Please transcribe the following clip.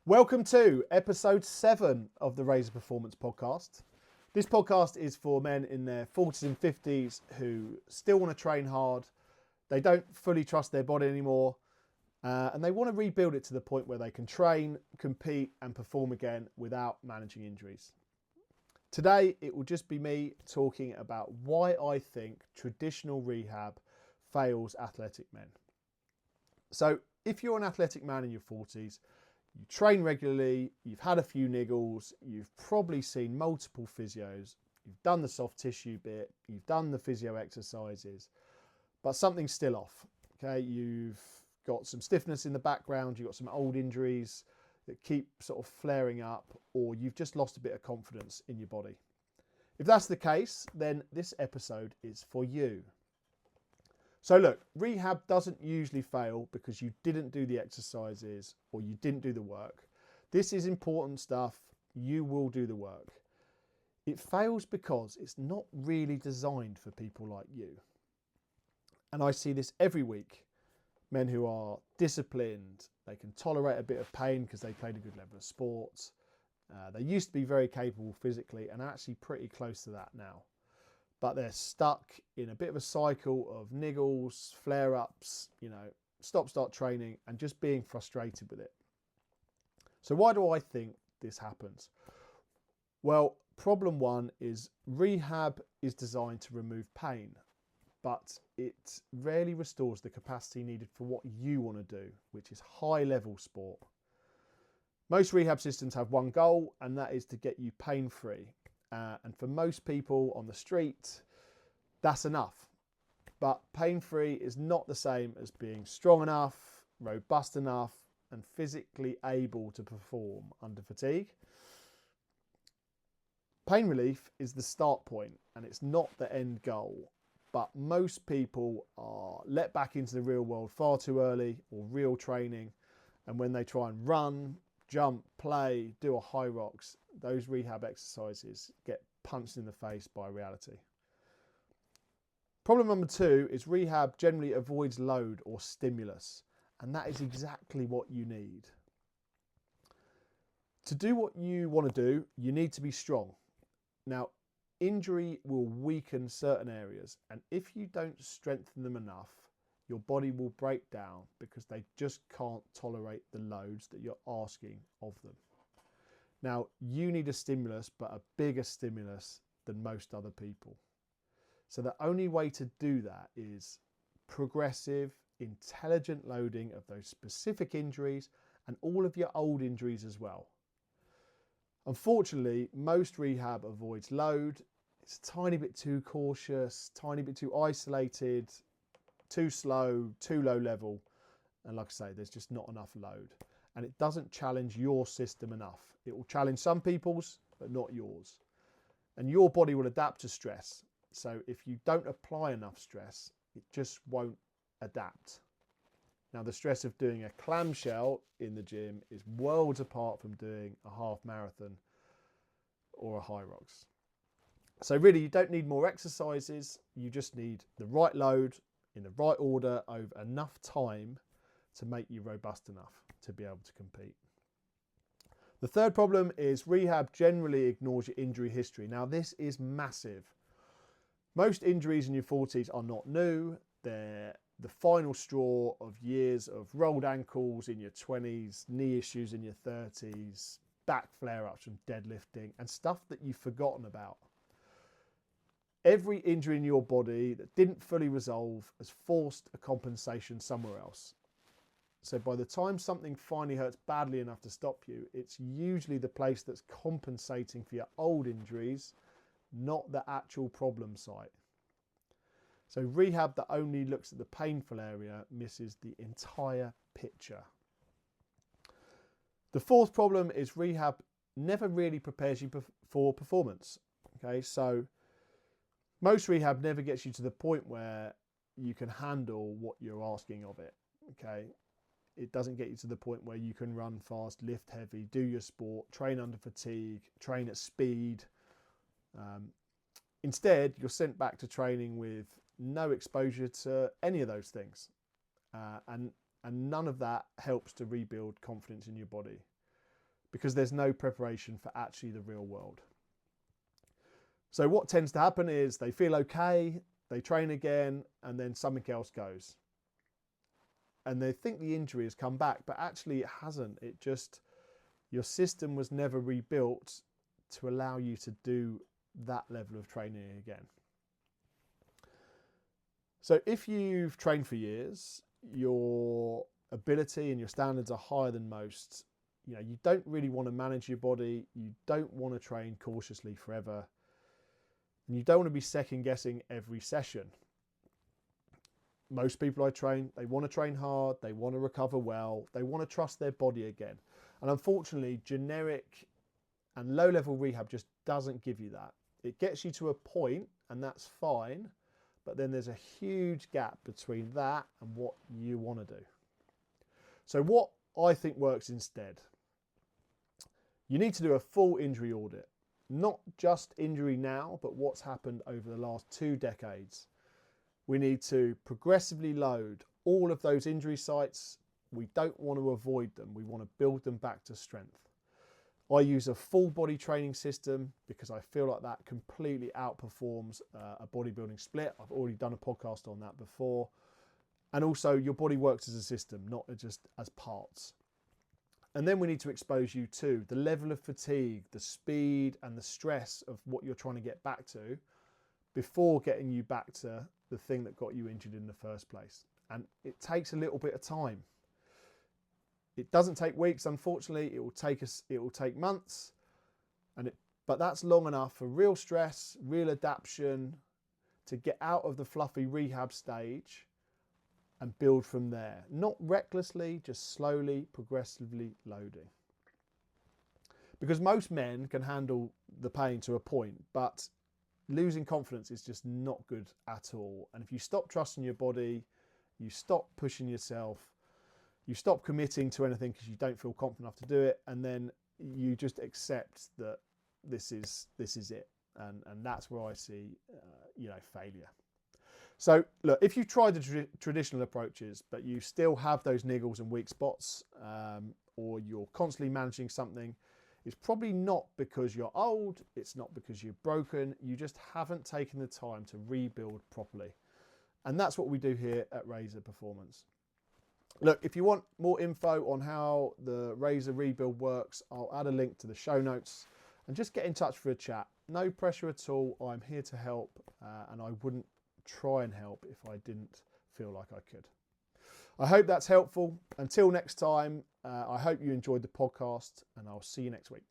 Welcome to episode 7 of the Razor Performance podcast. This podcast is for men in their 40s and 50s who still want to train hard, they don't fully trust their body anymore, and they want to rebuild it to the point where they can train, compete and perform again without managing injuries. Today it will just be me talking about why I think traditional rehab fails athletic men. So if you're an athletic man in your 40s, you train regularly, you've had a few niggles, you've probably seen multiple physios, you've done the soft tissue bit, you've done the physio exercises, but something's still off. Okay, you've got some stiffness in the background, you've got some old injuries that keep sort of flaring up, or you've just lost a bit of confidence in your body. If that's the case, then this episode is for you. So look, rehab doesn't usually fail because you didn't do the exercises or you didn't do the work. This is important stuff. You will do the work. It fails because it's not really designed for people like you. And I see this every week. Men who are disciplined, they can tolerate a bit of pain because they played a good level of sport. They used to be very capable physically and are actually pretty close to that now. But they're stuck in a bit of a cycle of niggles, flare-ups, stop-start training and just being frustrated with it. So why do I think this happens? Well, problem one is rehab is designed to remove pain, but it rarely restores the capacity needed for what you want to do, which is high-level sport. Most rehab systems have one goal, and that is to get you pain-free. And for most people on the street, that's enough. But pain-free is not the same as being strong enough, robust enough, and physically able to perform under fatigue. Pain relief is the start point, and it's not the end goal. But most people are let back into the real world far too early, or real training. And when they try and run, jump, play, do a high rocks, those rehab exercises get punched in the face by reality. Problem number two is rehab generally avoids load or stimulus, and that is exactly what you need. To do what you want to do, you need to be strong. Now, injury will weaken certain areas, and if you don't strengthen them enough, your body will break down because they just can't tolerate the loads that you're asking of them. Now, you need a stimulus, but a bigger stimulus than most other people. So the only way to do that is progressive, intelligent loading of those specific injuries and all of your old injuries as well. Unfortunately, most rehab avoids load. It's a tiny bit too cautious, tiny bit too isolated, too slow, too low level. And like I say, there's just not enough load. And it doesn't challenge your system enough. It will challenge some people's, but not yours. And your body will adapt to stress. So if you don't apply enough stress, it just won't adapt. Now, the stress of doing a clamshell in the gym is worlds apart from doing a half marathon or a high rocks. So really, you don't need more exercises. You just need the right load in the right order over enough time to make you robust enough to be able to compete. The third problem is rehab generally ignores your injury history. Now, this is massive. Most injuries in your 40s are not new. They're the final straw of years of rolled ankles in your 20s, knee issues in your 30s, back flare-ups from deadlifting, and stuff that you've forgotten about. Every injury in your body that didn't fully resolve has forced a compensation somewhere else. So by the time something finally hurts badly enough to stop you, it's usually the place that's compensating for your old injuries, not the actual problem site. So rehab that only looks at the painful area misses the entire picture. The fourth problem is rehab never really prepares you for performance. Okay, so most rehab never gets you to the point where you can handle what you're asking of it. Okay, it doesn't get you to the point where you can run fast, lift heavy, do your sport, train under fatigue, train at speed. Instead, you're sent back to training with no exposure to any of those things. And none of that helps to rebuild confidence in your body. because there's no preparation for actually the real world. So what tends to happen is they feel okay, they train again, and then something else goes. And they think the injury has come back, but actually it hasn't. It just, your system was never rebuilt to allow you to do that level of training again. So if you've trained for years, your ability and your standards are higher than most. You know, you don't really want to manage your body. You don't want to train cautiously forever. And you don't want to be second guessing every session. Most people I train, they want to train hard, they want to recover well, they want to trust their body again. And unfortunately, generic and low-level rehab just doesn't give you that. It gets you to a point, and that's fine, but then there's a huge gap between that and what you want to do. So what I think works instead, you need to do a full injury audit, not just injury now, but what's happened over the last 2 decades. We need to progressively load all of those injury sites. We don't want to avoid them. We want to build them back to strength. I use a full body training system because I feel like that completely outperforms a bodybuilding split. I've already done a podcast on that before. And also your body works as a system, not just as parts. And then we need to expose you to the level of fatigue, the speed and the stress of what you're trying to get back to before getting you back to the thing that got you injured in the first place. And it takes a little bit of time. It doesn't take weeks, unfortunately. It will take months, but that's long enough for real stress, real adaptation, to get out of the fluffy rehab stage and build from there. Not recklessly, just slowly, progressively loading. Because most men can handle the pain to a point, but losing confidence is just not good at all. And if you stop trusting your body, you stop pushing yourself, you stop committing to anything because you don't feel confident enough to do it, and then you just accept that this is it, and that's where I see failure. So look, if you've tried the traditional approaches but you still have those niggles and weak spots, or you're constantly managing something, it's probably not because you're old, it's not because you're broken, you just haven't taken the time to rebuild properly. And that's what we do here at Razor Performance. Look, if you want more info on how the Razor rebuild works, I'll add a link to the show notes, and just get in touch for a chat. No pressure at all. I'm here to help, and I wouldn't try and help if I didn't feel like I could. I hope that's helpful. Until next time, I hope you enjoyed the podcast, and I'll see you next week.